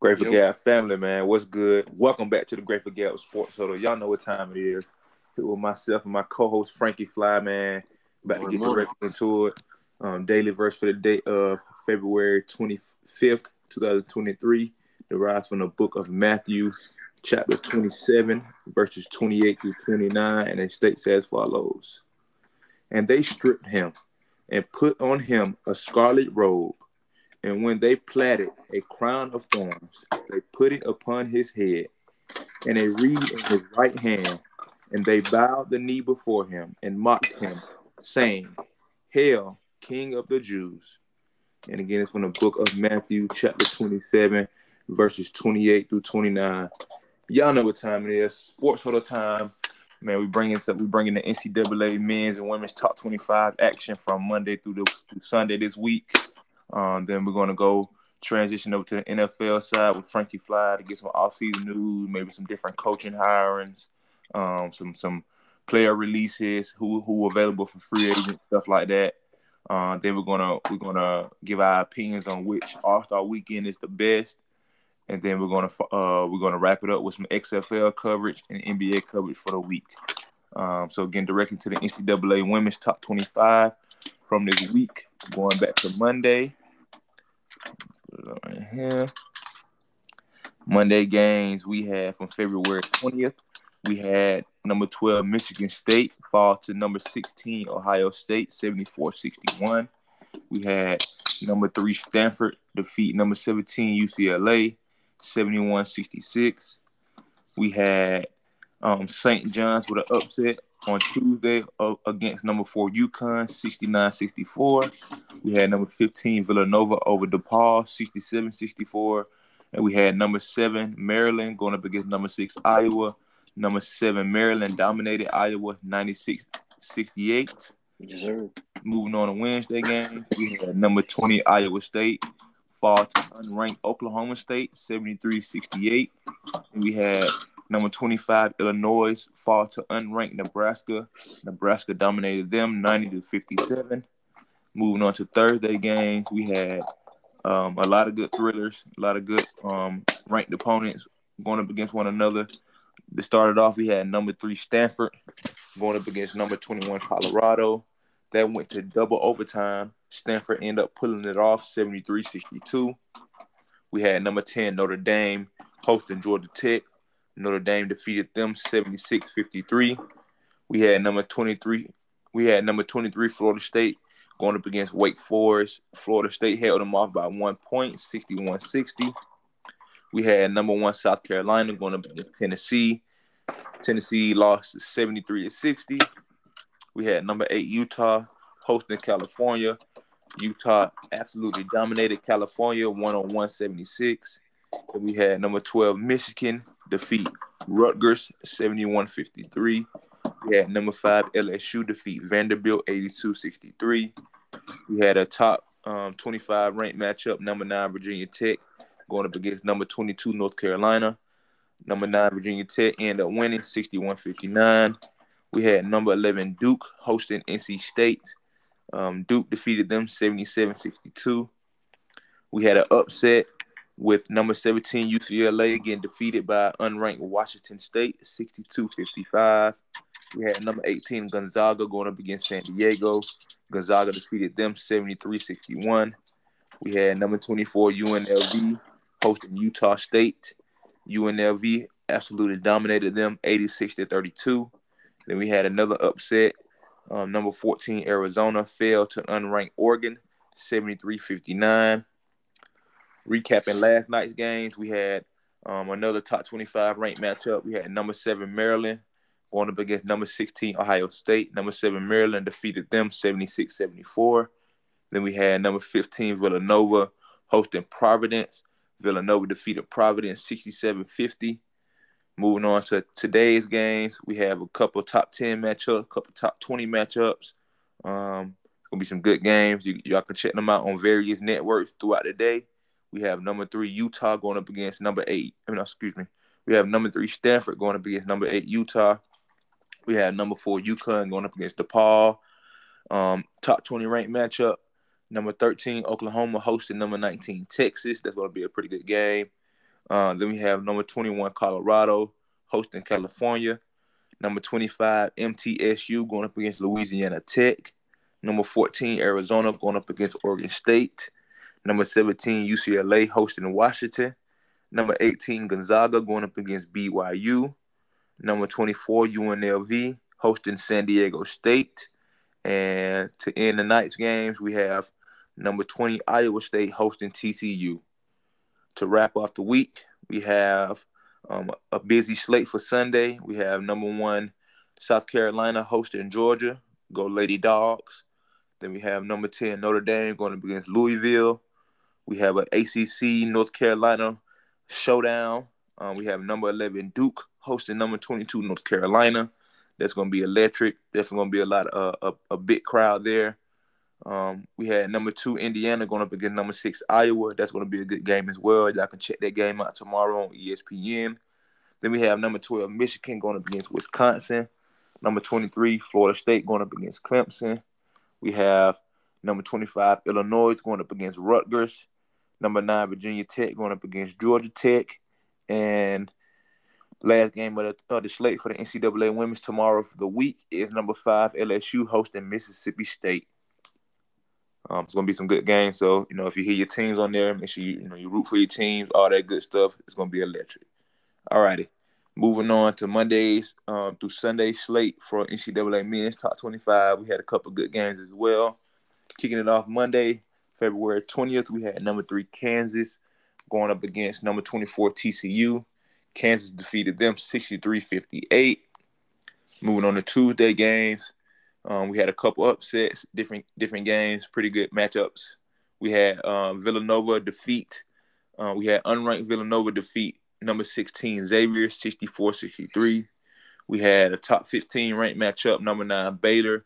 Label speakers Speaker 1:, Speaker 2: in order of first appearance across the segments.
Speaker 1: Grateful
Speaker 2: Yo,
Speaker 1: Gab family, man. What's good? Welcome back to the Grateful Gab Sports Huddle. Y'all know what time it is. Here with myself and my co-host Frankie Fly, man. About to
Speaker 2: morning,
Speaker 1: get
Speaker 2: morning.
Speaker 1: directly into it. Daily verse for the day of February 25th, 2023. Derives from the book of Matthew, chapter 27, verses 28 through 29. And it states as follows. And they stripped him and put on him a scarlet robe. And when they plaited a crown of thorns, they put it upon his head, and a reed in his right hand. And they bowed the knee before him and mocked him, saying, Hail, King of the Jews. And again, it's from the book of Matthew, chapter 27, verses 28 through 29. Y'all know what time it is. Sports Huddle time. Man, we bringing the NCAA men's and women's top 25 action from Monday through Sunday this week. Then we're going to go transition over to the NFL side with Frankie Fly to get some offseason news, maybe some different coaching hirings, some player releases, who available for free agent, stuff like that. Then we're gonna give our opinions on which All-Star weekend is the best, and then we're gonna wrap it up with some XFL coverage and NBA coverage for the week. So again, directly to the NCAA women's top 25 from this week, going back to Monday. Right here. Monday games we had from February 20th. We had number 12 Michigan State fall to number 16 Ohio State 74-61. We had number 3 Stanford defeat number 17 UCLA 71-66. We had St. John's with an upset on Tuesday against number 4 UConn 69-64. We had number 15 Villanova over DePaul 67-64. And we had number 7 Maryland going up against number 6 Iowa. Number 7 Maryland dominated Iowa 96-68.
Speaker 2: Yes, sir.
Speaker 1: Moving on to Wednesday games, we had number 20 Iowa State fall to unranked Oklahoma State 73-68. And we had number 25 Illinois fall to unranked Nebraska. Nebraska dominated them 90-57. Moving on to Thursday games, we had a lot of good thrillers, a lot of good ranked opponents going up against one another. They started off, we had number 3 Stanford going up against number 21 Colorado. That went to double overtime. Stanford ended up pulling it off 73-62. We had number 10 Notre Dame hosting Georgia Tech. Notre Dame defeated them 76-53. We had number 23 Florida State going up against Wake Forest. Florida State held them off by 1 point, 61-60. We had number 1 South Carolina going up against Tennessee. Tennessee lost 73-60. We had number 8 Utah hosting California. Utah absolutely dominated California 101-76. And we had number 12 Michigan defeat Rutgers 71-53. We had number 5 LSU defeat Vanderbilt 82-63. We had a top 25 ranked matchup, number 9 Virginia Tech going up against number 22 North Carolina. Number 9 Virginia Tech ended up winning 61-59. We had number 11 Duke hosting NC State. Duke defeated them 77-62. We had an upset with number 17 UCLA again defeated by unranked Washington State 62-55. We had number 18 Gonzaga going up against San Diego. Gonzaga defeated them 73-61. We had number 24 UNLV hosting Utah State. UNLV absolutely dominated them 86-32. Then we had another upset. Number 14 Arizona fell to unranked Oregon 73-59. Recapping last night's games, we had another top 25 ranked matchup. We had number 7 Maryland going up against number 16 Ohio State. Number 7 Maryland defeated them 76-74. Then we had number 15 Villanova hosting Providence. Villanova defeated Providence 67-50. Moving on to today's games, we have a couple top 10 matchups, a couple top 20 matchups. Gonna be some good games. Y'all can check them out on various networks throughout the day. We have number 3 Utah going up against number 8. We have number 3 Stanford going up against number 8 Utah. We have number 4 UConn going up against DePaul. Top 20 ranked matchup. Number 13 Oklahoma hosting number 19 Texas. That's going to be a pretty good game. Then we have number 21 Colorado hosting California. Number 25 MTSU going up against Louisiana Tech. Number 14 Arizona going up against Oregon State. Number 17 UCLA hosting Washington. Number 18 Gonzaga going up against BYU. Number 24 UNLV hosting San Diego State. And to end the night's games, we have number 20 Iowa State hosting TCU. To wrap off the week, we have a busy slate for Sunday. We have number 1 South Carolina hosting Georgia. Go Lady Dogs. Then we have number 10 Notre Dame going up against Louisville. We have an ACC North Carolina showdown. We have number 11 Duke hosting number 22 North Carolina. That's going to be electric. Definitely going to be a lot of a big crowd there. We had number 2 Indiana going up against number 6 Iowa. That's going to be a good game as well. Y'all can check that game out tomorrow on ESPN. Then we have number 12 Michigan going up against Wisconsin. Number 23 Florida State going up against Clemson. We have number 25 Illinois going up against Rutgers. Number 9 Virginia Tech going up against Georgia Tech. And last game of the slate for the NCAA women's tomorrow for the week is number 5 LSU hosting Mississippi State. It's going to be some good games. So, if you hear your teams on there, make sure you root for your teams, all that good stuff. It's going to be electric. All righty. Moving on to Mondays through Sunday slate for NCAA men's top 25. We had a couple good games as well. Kicking it off Monday, February 20th, we had number 3 Kansas going up against number 24 TCU. Kansas defeated them 63-58. Moving on to Tuesday games, we had a couple upsets, different games, pretty good matchups. We had Villanova defeat. We had unranked Villanova defeat number 16 Xavier 64-63. We had a top 15 ranked matchup, number 9 Baylor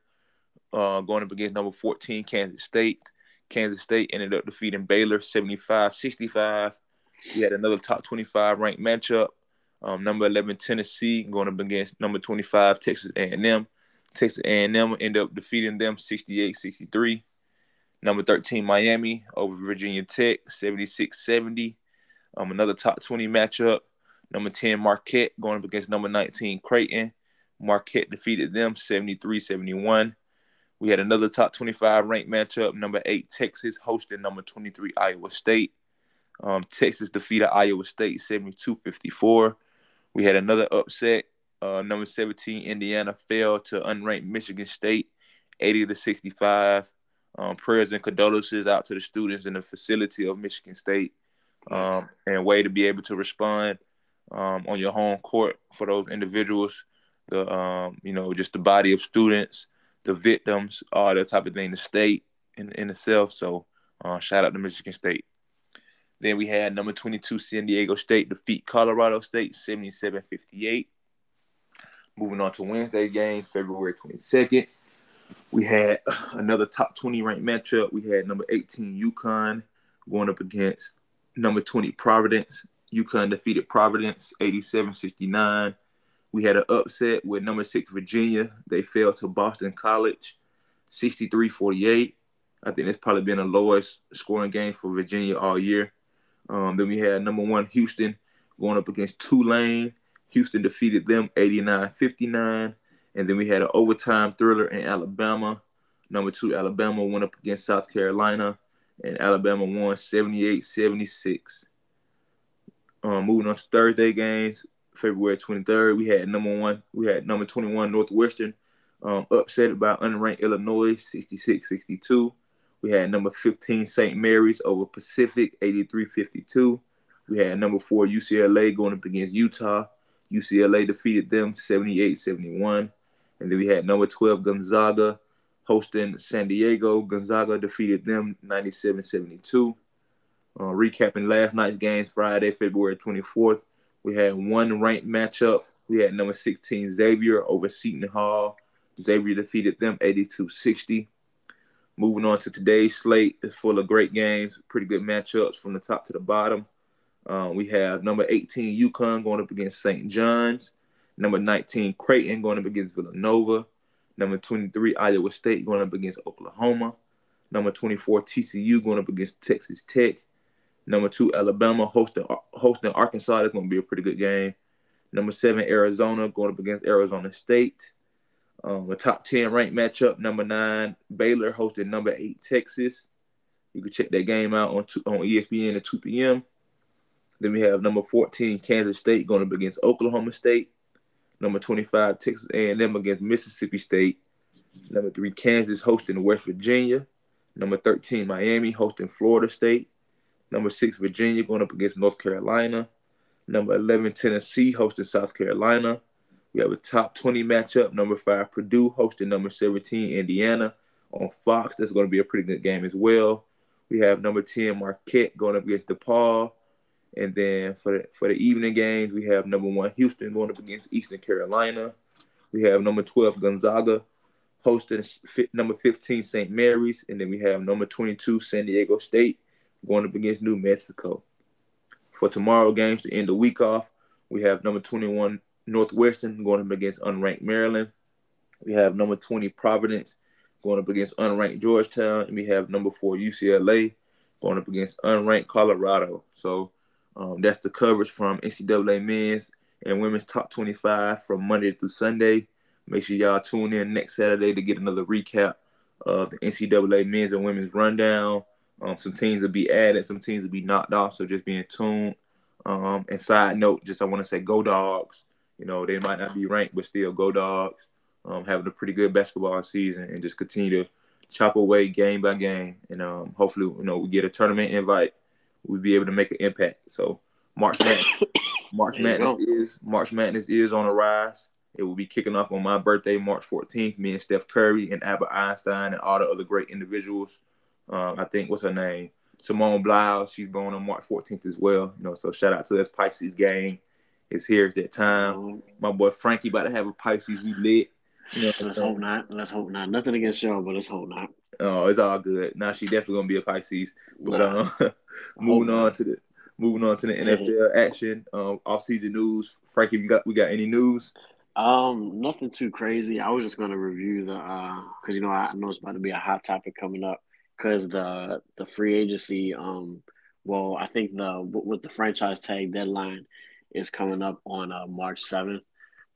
Speaker 1: going up against number 14 Kansas State. Kansas State ended up defeating Baylor 75-65. We had another top 25 ranked matchup, number 11 Tennessee going up against number 25 Texas A&M. Texas A&M ended up defeating them 68-63. Number 13 Miami over Virginia Tech 76-70. Another top 20 matchup, number 10 Marquette going up against number 19 Creighton. Marquette defeated them 73-71. We had another top 25 ranked matchup, number 8 Texas hosting number 23 Iowa State. Texas defeated Iowa State 72-54. We had another upset. Number 17 Indiana fell to unranked Michigan State 80-65. Prayers and condolences out to the students in the facility of Michigan State. And way to be able to respond on your home court for those individuals, just the body of students, the victims, all that type of thing, the state in itself. So shout out to Michigan State. Then we had number 22 San Diego State defeat Colorado State 77-58. Moving on to Wednesday games, February 22nd. We had another top 20 ranked matchup. We had number 18 UConn going up against number 20 Providence. UConn defeated Providence 87-69. We had an upset with number 6 Virginia. They fell to Boston College 63-48. I think it's probably been the lowest scoring game for Virginia all year. Then we had number 1 Houston going up against Tulane. Houston defeated them 89-59. And then we had an overtime thriller in Alabama. Number 2 Alabama went up against South Carolina, and Alabama won 78-76. Moving on to Thursday games, February 23rd, we had number 21 Northwestern upset by unranked Illinois 66-62. We had number 15 St. Mary's over Pacific 83-52. We had number 4 UCLA going up against Utah. UCLA defeated them 78-71. And then we had number 12 Gonzaga hosting San Diego. Gonzaga defeated them 97-72. Recapping last night's games, Friday, February 24th, we had one ranked matchup. We had number 16 Xavier over Seton Hall. Xavier defeated them 82-60. Moving on to today's slate, it's full of great games, pretty good matchups from the top to the bottom. We have number 18 UConn going up against St. John's. Number 19 Creighton going up against Villanova. Number 23 Iowa State going up against Oklahoma. Number 24 TCU going up against Texas Tech. Number 2, Alabama hosting Arkansas. That's going to be a pretty good game. Number 7, Arizona going up against Arizona State. A top 10 ranked matchup. Number 9, Baylor hosting number 8, Texas. You can check that game out on ESPN at 2 p.m. Then we have number 14, Kansas State going up against Oklahoma State. Number 25, Texas A&M against Mississippi State. Number 3, Kansas hosting West Virginia. Number 13, Miami hosting Florida State. Number 6, Virginia going up against North Carolina. Number 11, Tennessee hosting South Carolina. We have a top 20 matchup. Number 5, Purdue hosting number 17, Indiana on Fox. That's going to be a pretty good game as well. We have number 10, Marquette going up against DePaul. And then for the evening games, we have number 1, Houston going up against Eastern Carolina. We have number 12, Gonzaga hosting number 15, St. Mary's. And then we have number 22, San Diego State going up against New Mexico. For tomorrow games to end the week off, we have number 21, Northwestern going up against unranked Maryland. We have number 20, Providence going up against unranked Georgetown. And we have number 4, UCLA going up against unranked Colorado. So that's the coverage from NCAA men's and women's top 25 from Monday through Sunday. Make sure y'all tune in next Saturday to get another recap of the NCAA men's and women's rundown. Some teams will be added, some teams will be knocked off, so just be in tune. And side note, just I want to say go Dogs. You know, they might not be ranked, but still go Dogs. Having a pretty good basketball season and just continue to chop away game by game. And hopefully, you know, we get a tournament invite. We'll be able to make an impact. So March Madness is on the rise. It will be kicking off on my birthday, March 14th. Me and Steph Curry and Albert Einstein and all the other great individuals. I think, what's her name? Simone Biles. She's born on March 14th as well. You know, so shout out to this Pisces gang. It's here at that time. My boy Frankie about to have a Pisces. We lit. You know,
Speaker 2: let's hope not. Let's hope not. Nothing against y'all, but let's hope not.
Speaker 1: Oh, it's all good. Now she definitely gonna be a Pisces. But moving on to the NFL action. Off-season news. Frankie, we got any news?
Speaker 2: Nothing too crazy. I was just gonna review the because you know I know it's about to be a hot topic coming up because the free agency. Well, I think with the franchise tag deadline is coming up on March 7th.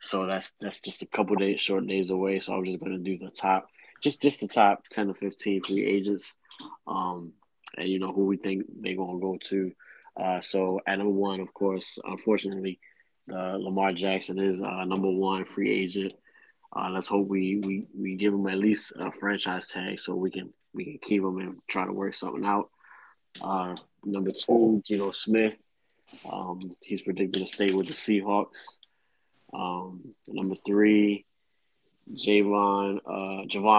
Speaker 2: So that's just a couple short days away. So I was just gonna do the top, just the top 10 to 15 free agents, and you know who we think they're gonna go to. So at number 1, of course, unfortunately, Lamar Jackson is number 1 free agent. Let's hope we give him at least a franchise tag so we can keep him and try to work something out. Number 2, Geno Smith. He's predicted to stay with the Seahawks. Number 3, Javon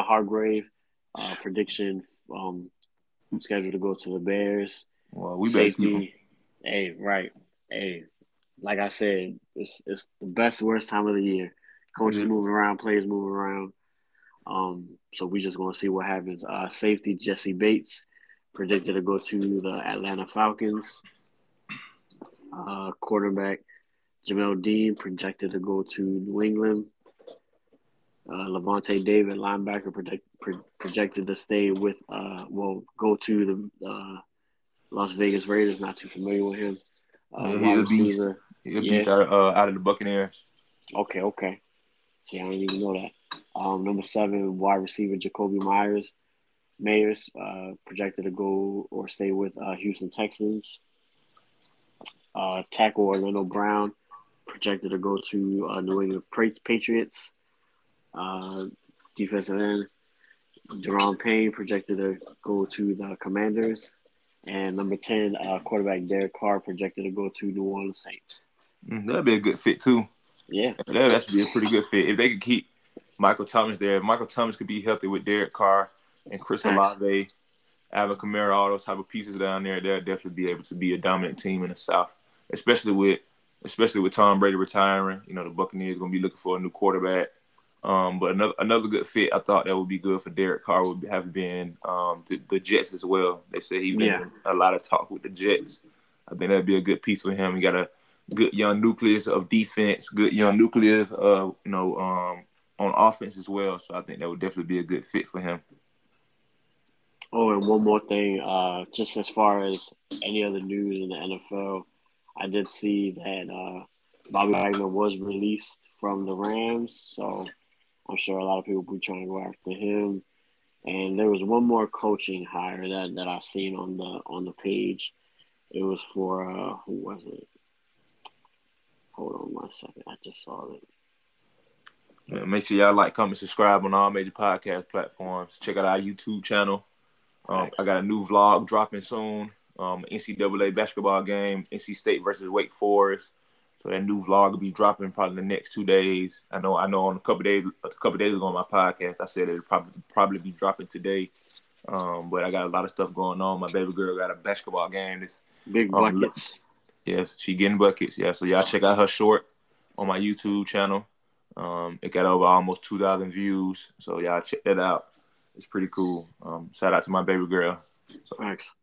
Speaker 2: Hargrave, prediction scheduled to go to the Bears.
Speaker 1: Well, we better keep him.
Speaker 2: Hey, right. Hey, like I said, it's the best worst time of the year. Coaches moving around, players moving around. So we just gonna see what happens. Safety Jesse Bates predicted to go to the Atlanta Falcons. Quarterback Jamel Dean projected to go to New England. Levante David, linebacker, projected to stay with, go to the Las Vegas Raiders. Not too familiar with him.
Speaker 1: He'll be out of the Buccaneers.
Speaker 2: Okay. See, I didn't even know that. Number 7, wide receiver Jacoby Myers, projected to go or stay with Houston Texans. Tackle Orlando Brown, projected to go to New England Patriots. Defensive end Deron Payne, projected to go to the Commanders. And number 10, quarterback Derek Carr, projected to go to New Orleans Saints.
Speaker 1: That'd be a good fit too.
Speaker 2: Yeah,
Speaker 1: that should be a pretty good fit if they could keep Michael Thomas there. Michael Thomas could be healthy with Derek Carr and Chris Olave, Alvin Kamara, all those type of pieces down there. They'll definitely be able to be a dominant team in the South, especially with Tom Brady retiring. You know, the Buccaneers are gonna be looking for a new quarterback. But another good fit I thought that would be good for Derek Carr would have been the Jets as well. They say he's been in a lot of talk with the Jets. I think that'd be a good piece for him. He got a good young nucleus of defense, good young nucleus of on offense as well. So I think that would definitely be a good fit for him.
Speaker 2: Oh, and one more thing, just as far as any other news in the NFL, I did see that Bobby Wagner was released from the Rams, so I'm sure a lot of people will be trying to go after him. And there was one more coaching hire that I seen on the page. It was for who was it? Hold on 1 second, I just saw it.
Speaker 1: Make sure y'all like, comment, subscribe on all major podcast platforms. Check out our YouTube channel. I got a new vlog dropping soon. NCAA basketball game, NC State versus Wake Forest. So that new vlog will be dropping probably the next 2 days. I know. On a couple days ago on my podcast, I said it'll probably be dropping today. But I got a lot of stuff going on. My baby girl got a basketball game. This
Speaker 2: Big buckets.
Speaker 1: Yes, she getting buckets. Yeah, so y'all check out her short on my YouTube channel. It got over almost 2,000 views. So y'all check that out. It's pretty cool. Shout out to my baby girl. So.
Speaker 2: Thanks.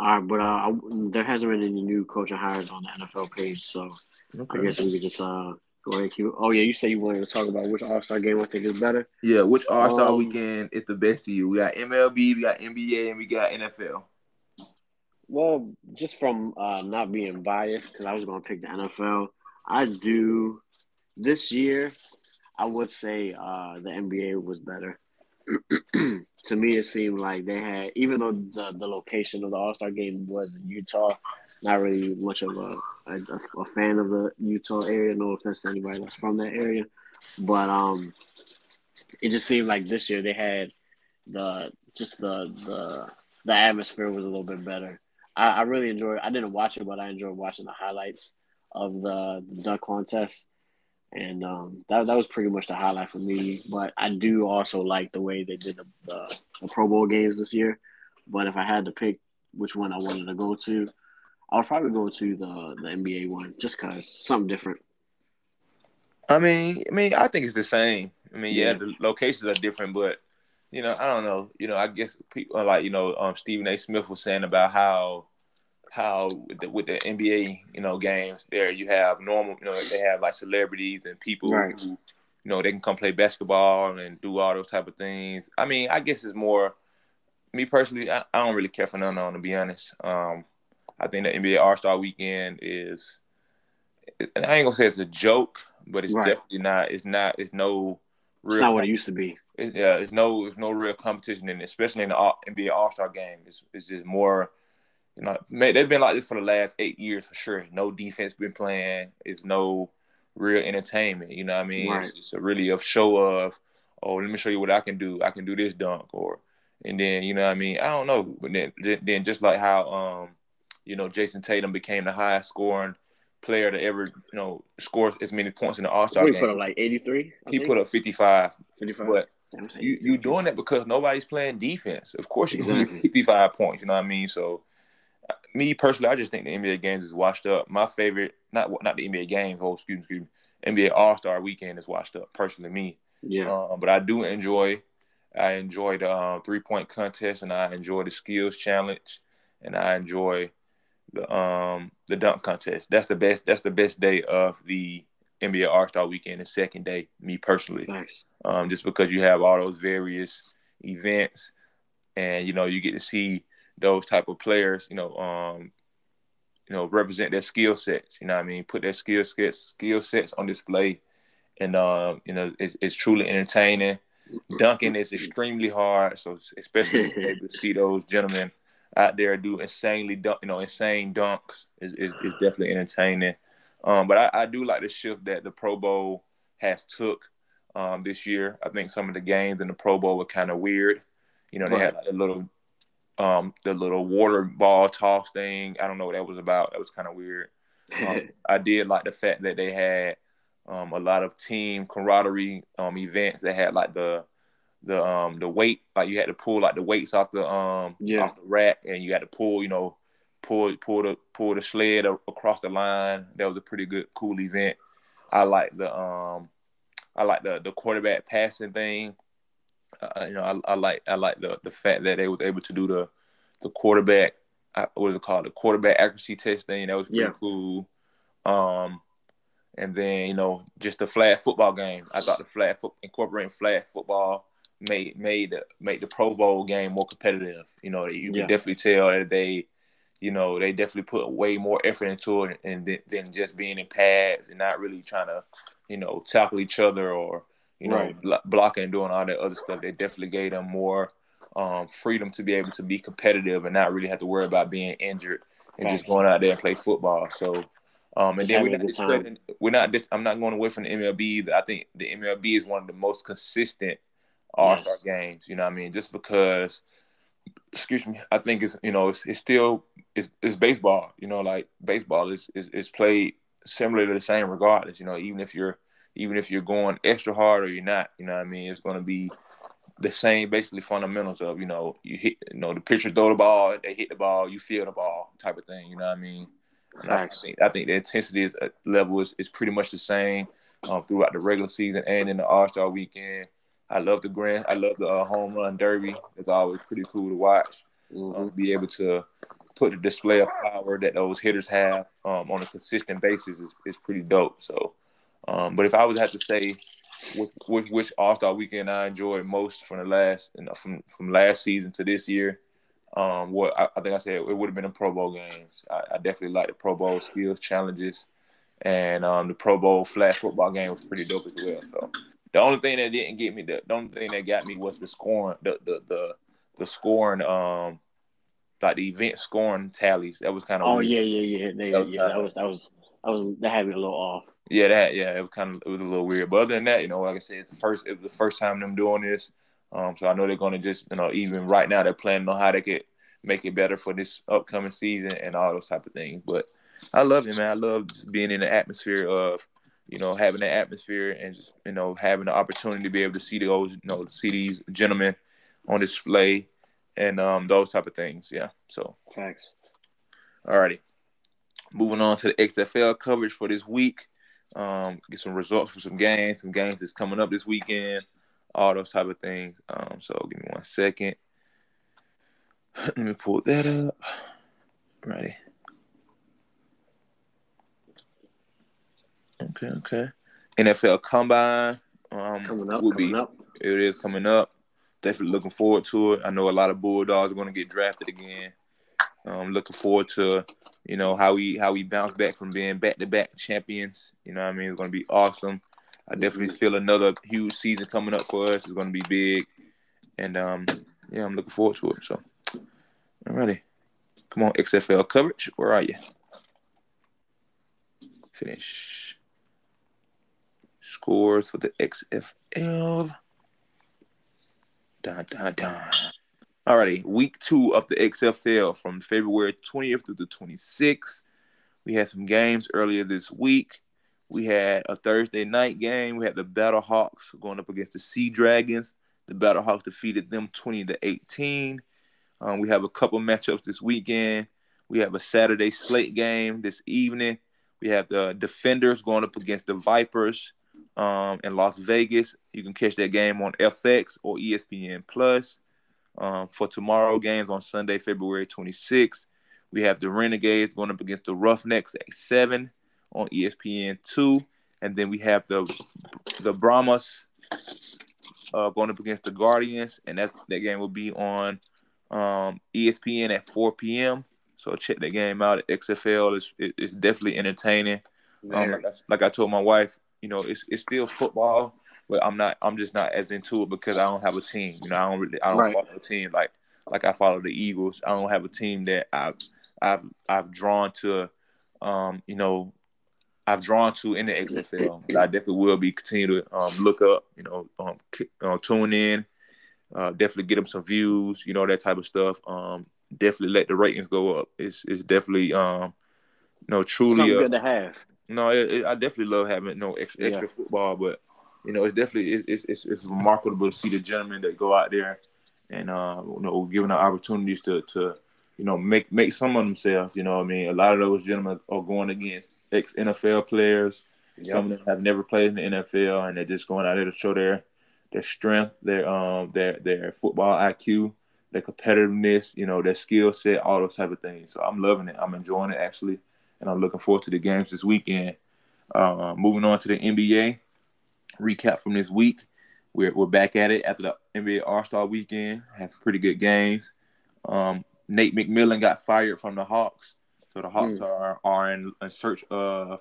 Speaker 2: All right, but there hasn't been any new coaching hires on the NFL page, so okay. I guess we could just go ahead and keep. Oh yeah, you say you wanted to talk about which All-Star game I think is better.
Speaker 1: Yeah, which All-Star weekend is the best to you? We got MLB, we got NBA, and we got NFL.
Speaker 2: Well, just from not being biased, because I was going to pick the NFL, I do this year. I would say the NBA was better. To me, it seemed like they had, even though the location of the All-Star game was in Utah, not really much of a fan of the Utah area. No offense to anybody that's from that area, but it just seemed like this year they had the atmosphere was a little bit better. I really enjoyed. I didn't watch it, but I enjoyed watching the highlights of the dunk contest. And that was pretty much the highlight for me. But I do also like the way they did the Pro Bowl games this year. But if I had to pick which one I wanted to go to, I would probably go to the NBA one just because something different.
Speaker 1: I mean, I think it's the same. Yeah, the locations are different, but I don't know. I guess people are like Stephen A. Smith was saying about how with the NBA, games there you have normal, they have like celebrities and people
Speaker 2: right.
Speaker 1: who, they can come play basketball and do all those type of things. I mean, I guess it's more me personally. I don't really care for none of them, to be honest. I think the NBA All-Star Weekend is, and I ain't gonna say it's a joke, but it's definitely not. It's not. It's no real.
Speaker 2: It's not what it used to be.
Speaker 1: It's no real competition in it, especially in the NBA All-Star game. It's just more. They've been like this for the last 8 years for sure. No defense been playing. It's no real entertainment. You know what I mean?
Speaker 2: Right.
Speaker 1: It's really a show of, oh, let me show you what I can do. I can do this dunk, and then you know what I mean. I don't know, but then just like how Jason Tatum became the highest scoring player to ever score as many points in the All-Star game.
Speaker 2: He put up like 83.
Speaker 1: He put up 55.
Speaker 2: 55.
Speaker 1: But you doing that because nobody's playing defense. Of course, you can get 55 points. You know what I mean? So. Me personally, I just think the NBA games is washed up. My favorite, not the NBA games. Excuse me. NBA All-Star Weekend is washed up. Personally, me.
Speaker 2: Yeah.
Speaker 1: But I do enjoy. I enjoy the 3-point contest, and I enjoy the skills challenge, and I enjoy the dunk contest. That's the best. That's the best day of the NBA All-Star Weekend. The second day, me personally.
Speaker 2: Thanks.
Speaker 1: Just because you have all those various events, and you get to see those type of players, represent their skill sets. You know what I mean? Put their skill sets on display, and it's truly entertaining. Dunking is extremely hard, so especially to be able to see those gentlemen out there do insane dunks is definitely entertaining. But I do like the shift that the Pro Bowl has took this year. I think some of the games in the Pro Bowl were kind of weird. They had like the little water ball toss thing. I don't know what that was about. That was kind of weird. I did like the fact that they had a lot of team camaraderie events. They had like the weight, like you had to pull like the weights off the rack, and you had to pull the sled across the line. That was a pretty good, cool event. I like the quarterback passing thing. I like the fact that they was able to do the quarterback, what is it called, the quarterback accuracy test thing. That was pretty cool. And then just the flag football game. I thought incorporating flag football make the Pro Bowl game more competitive. You know, you could
Speaker 2: Yeah.
Speaker 1: definitely tell that they definitely put way more effort into it than just being in pads and not really trying to, tackle each other or,
Speaker 2: Right.
Speaker 1: blocking and doing all that other stuff. They definitely gave them more freedom to be able to be competitive and not really have to worry about being injured and just
Speaker 2: Facts.
Speaker 1: going out there and play football. So, and
Speaker 2: Just
Speaker 1: then
Speaker 2: having a good time.
Speaker 1: I'm not going away from the MLB either. I think the MLB is one of the most consistent All-Star
Speaker 2: Yes.
Speaker 1: games. You know what I mean? Just because, excuse me, I think it's still it's baseball. Like baseball is played similar to the same regardless. Even if you're going extra hard or you're not. You know what I mean? It's going to be the same basically fundamentals of you hit the pitcher throw the ball, they hit the ball, you feel the ball type of thing. You know what I mean? And
Speaker 2: Facts.
Speaker 1: I think the intensity level is pretty much the same throughout the regular season and in the All-Star weekend. I love the home run derby. It's always pretty cool to watch.
Speaker 2: Mm-hmm.
Speaker 1: Be able to put the display of power that those hitters have on a consistent basis is pretty dope. So, but if I was to have to say which All-Star weekend I enjoyed most from the from last season to this year, what I think I said it would have been the Pro Bowl games. I definitely like the Pro Bowl skills challenges, and the Pro Bowl flag football game was pretty dope as well. So the only thing that didn't get me, the only thing that got me was the scoring, the scoring, like the event scoring tallies. That was kind of
Speaker 2: Oh
Speaker 1: weird.
Speaker 2: yeah, yeah, yeah.
Speaker 1: That was kind of
Speaker 2: That had me a little off.
Speaker 1: yeah, it was a little weird. But other than that, like I said, it was the first time them doing this. So I know they're gonna just, even right now they're planning on how they could make it better for this upcoming season and all those type of things. But I love it, man. I love just being in the atmosphere of, having the atmosphere and just, having the opportunity to be able to see to see these gentlemen on display and those type of things. Yeah. So,
Speaker 2: Facts.
Speaker 1: alrighty. Moving on to the XFL coverage for this week. Get some results for some games that's coming up this weekend, all those type of things. So give me 1 second. Let me pull that up. Ready. Okay. NFL Combine will
Speaker 2: Coming
Speaker 1: be.
Speaker 2: up.
Speaker 1: It is coming up. Definitely looking forward to it. I know a lot of Bulldogs are going to get drafted again. Looking forward to, how we bounce back from being back-to-back champions. You know what I mean? It's going to be awesome. I definitely feel another huge season coming up for us. It's going to be big. And, yeah, I'm looking forward to it. So, all righty. Come on, XFL coverage. Where are you? Finish. Scores for the XFL. Dun, dun, dun. Alrighty, week 2 of the XFL from February 20th to the 26th. We had some games earlier this week. We had a Thursday night game. We had the Battlehawks going up against the Sea Dragons. The Battlehawks defeated them 20-18. We have a couple matchups this weekend. We have a Saturday slate game this evening. We have the Defenders going up against the Vipers in Las Vegas. You can catch that game on FX or ESPN Plus. For tomorrow games on Sunday, February 26th, we have the Renegades going up against the Roughnecks at 7 on ESPN2. And then we have the Brahmas going up against the Guardians. And that game will be on ESPN at 4 p.m. So check that game out at XFL. It's definitely entertaining. Like I told my wife, it's still football, but I'm just not as into it because I don't have a team. I don't follow a team like I follow the Eagles. I don't have a team that I've drawn to, I've drawn to in the XFL. But I definitely will be continue to look up, tune in, definitely get them some views, that type of stuff. Definitely let the ratings go up. It's definitely truly
Speaker 2: Something good to have.
Speaker 1: No, I definitely love having extra football, but it's definitely it's remarkable to see the gentlemen that go out there and given the opportunities to make some of themselves. You know what I mean? A lot of those gentlemen are going against ex NFL players. Yep. Some of them have never played in the NFL, and they're just going out there to show their strength, their football IQ, their competitiveness, their skill set, all those type of things. So I'm loving it. I'm enjoying it actually. And I'm looking forward to the games this weekend. Moving on to the NBA recap from this week. we're back at it after the NBA All-Star weekend. Had some pretty good games. Nate McMillan got fired from the Hawks, so the Hawks are in search of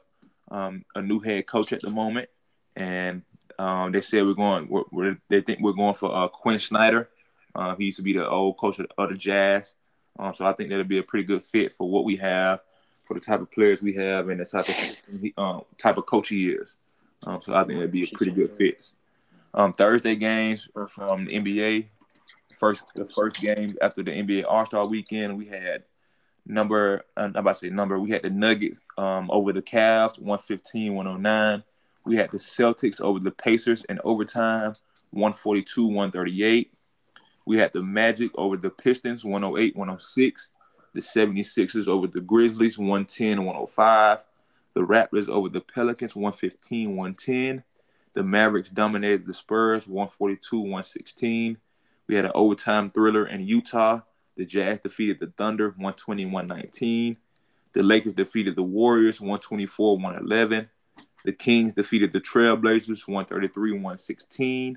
Speaker 1: a new head coach at the moment, and they said they think we're going for Quinn Snyder. He used to be the old coach of the Jazz, so I think that'll be a pretty good fit for what we have, for the type of players we have, and the type of coach he is. So I think that'd be a pretty good fit. Thursday games from the NBA. The first game after the NBA All-Star weekend, we had we had the Nuggets over the Cavs, 115-109. We had the Celtics over the Pacers in overtime, 142-138. We had the Magic over the Pistons, 108-106. The 76ers over the Grizzlies, 110-105. The Raptors over the Pelicans, 115-110. The Mavericks dominated the Spurs, 142-116. We had an overtime thriller in Utah. The Jazz defeated the Thunder, 120-119. The Lakers defeated the Warriors, 124-111. The Kings defeated the Trailblazers, 133-116.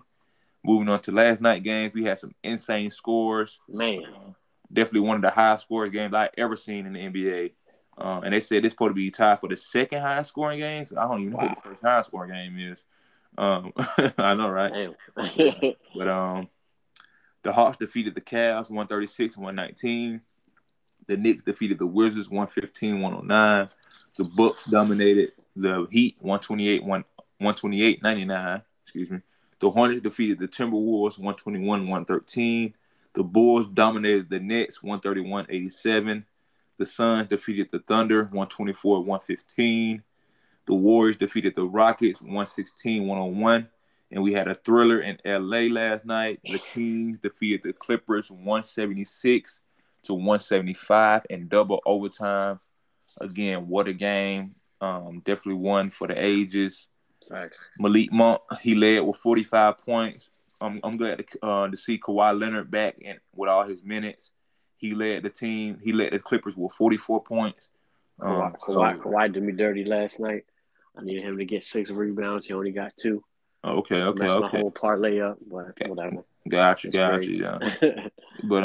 Speaker 1: Moving on to last night games, we had some insane scores.
Speaker 2: Man.
Speaker 1: Definitely one of the highest scoring games I've ever seen in the NBA. And they said it's supposed to be tied for the second highest scoring game. So I don't even know what the first highest scoring game is. I know, right? But the Hawks defeated the Cavs 136-119. The Knicks defeated the Wizards 115-109. The Bucks dominated the Heat 128-99. Excuse me. The Hornets defeated the Timberwolves 121-113. The Bulls dominated the Nets 131-87. The Suns defeated the Thunder 124-115. The Warriors defeated the Rockets 116-101. And we had a thriller in LA last night. The Kings defeated the Clippers 176-175 in double overtime. Again, what a game. Definitely one for the ages.
Speaker 2: Thanks.
Speaker 1: Malik Monk, he led with 45 points. I'm glad to see Kawhi Leonard back and with all his minutes. He led the team. He led the Clippers with 44 points.
Speaker 2: Kawhi did me dirty last night. I needed him to get 6 rebounds. He only got 2.
Speaker 1: Okay.
Speaker 2: Messed my whole parlay up, but whatever.
Speaker 1: Got you. Yeah. But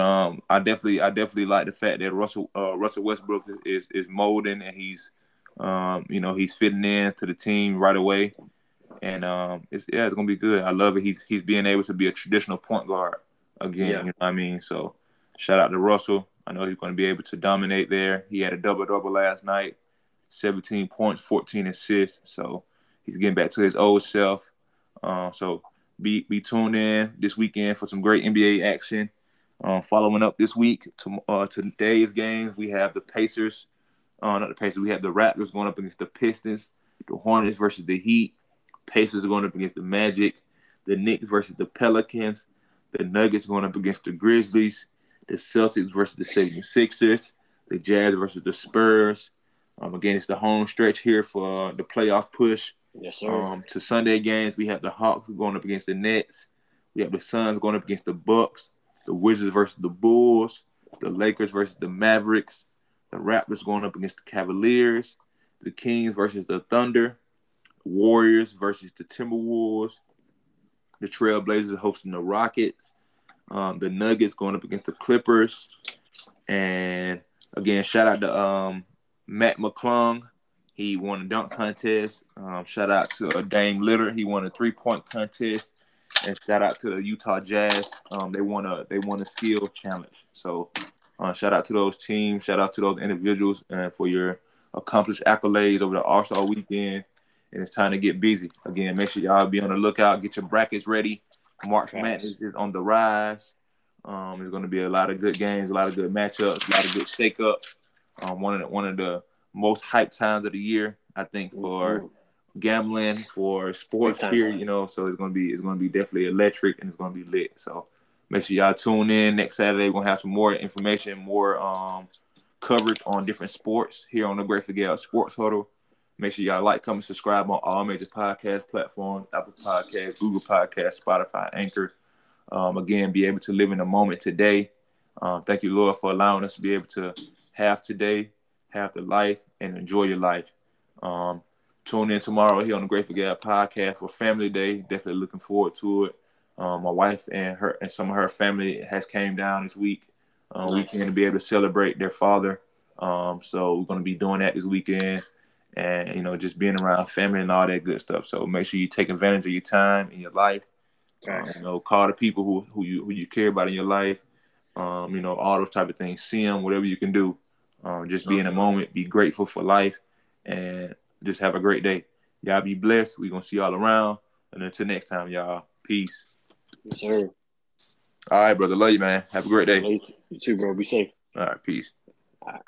Speaker 1: I definitely like the fact that Russell Westbrook is molding, and he's he's fitting in to the team right away, and it's gonna be good. I love it. He's being able to be a traditional point guard again.
Speaker 2: Yeah.
Speaker 1: You know what I mean? So shout out to Russell. I know he's going to be able to dominate there. He had a double last night, 17 points, 14 assists. So he's getting back to his old self. So be tuned in this weekend for some great NBA action. Following up this week to today's games, we have the Pacers. Not the Pacers. We have the Raptors going up against the Pistons. The Hornets versus the Heat. Pacers are going up against the Magic. The Knicks versus the Pelicans. The Nuggets going up against the Grizzlies. The Celtics versus the 76ers. The Jazz versus the Spurs. Again, it's the home stretch here for the playoff push.
Speaker 2: Yes, sir.
Speaker 1: To Sunday games, we have the Hawks going up against the Nets. We have the Suns going up against the Bucks. The Wizards versus the Bulls. The Lakers versus the Mavericks. The Raptors going up against the Cavaliers. The Kings versus the Thunder. Warriors versus the Timberwolves. The Trailblazers hosting the Rockets. The Nuggets going up against the Clippers. And again, shout out to Matt McClung. He won a dunk contest. Shout out to Dame Lillard. He won a 3-point contest. And shout out to the Utah Jazz. They won a skill challenge. So shout out to those teams. Shout out to those individuals for your accomplished accolades over the All-Star weekend. And it's time to get busy. Again, make sure y'all be on the lookout. Get your brackets ready. March Madness is on the rise. There's going to be a lot of good games, a lot of good matchups, a lot of good shakeups. One of the most hyped times of the year, I think, for gambling, for sports here. So it's going to be definitely electric, and it's going to be lit. So make sure y'all tune in next Saturday. We're going to have some more information, more coverage on different sports here on the Great Forget Sports Huddle. Make sure y'all like, comment, subscribe on all major podcast platforms, Apple Podcasts, Google Podcasts, Spotify, Anchor. Again, be able to live in the moment today. Thank you, Lord, for allowing us to be able to have today, have the life, and enjoy your life. Tune in tomorrow here on the Great Forget podcast for Family Day. Definitely looking forward to it. My wife and some of her family has came down this
Speaker 2: Nice.
Speaker 1: weekend to be able to celebrate their father. So we're going to be doing that this weekend, and just being around family and all that good stuff. So make sure you take advantage of your time in your life.
Speaker 2: Facts.
Speaker 1: Call the people who you care about in your life. All those type of things. See them, whatever you can do. Just be in a moment, be grateful for life, and just have a great day. Y'all be blessed. We're going to see y'all around. And until next time, y'all. Peace.
Speaker 2: Yes, sir.
Speaker 1: All right, brother. Love you, man. Have a great day.
Speaker 2: You too, bro. Be safe.
Speaker 1: All right, peace.
Speaker 2: All right.